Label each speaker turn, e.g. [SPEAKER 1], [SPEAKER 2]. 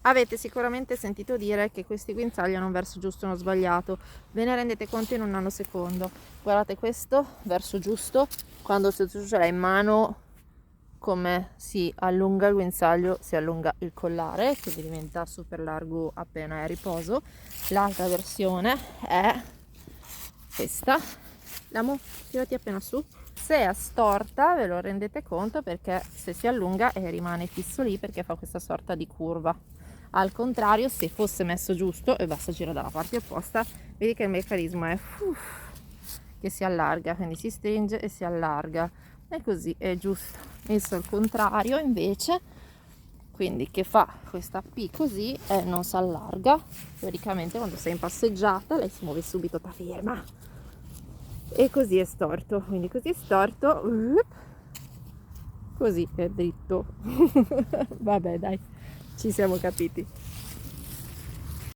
[SPEAKER 1] Avete sicuramente sentito dire che questi guinzagli hanno un verso giusto e uno sbagliato. Ve ne rendete conto in un nanosecondo. Guardate questo, verso giusto, quando ce l'hai in mano, come si allunga il guinzaglio, si allunga il collare, quindi diventa super largo appena è a riposo. L'altra versione è questa. L'amo, tirati appena su. Se è storta ve lo rendete conto, perché se si allunga e rimane fisso lì perché fa questa sorta di curva. Al contrario, se fosse messo giusto, e basta girare dalla parte opposta, vedi che il meccanismo è che si allarga, quindi si stringe e si allarga, e così è giusto. Messo al contrario invece, quindi che fa questa P così e non si allarga, teoricamente quando sei in passeggiata lei si muove subito, ta ferma, e così è storto, quindi così è storto, così è dritto. Vabbè dai, ci siamo capiti.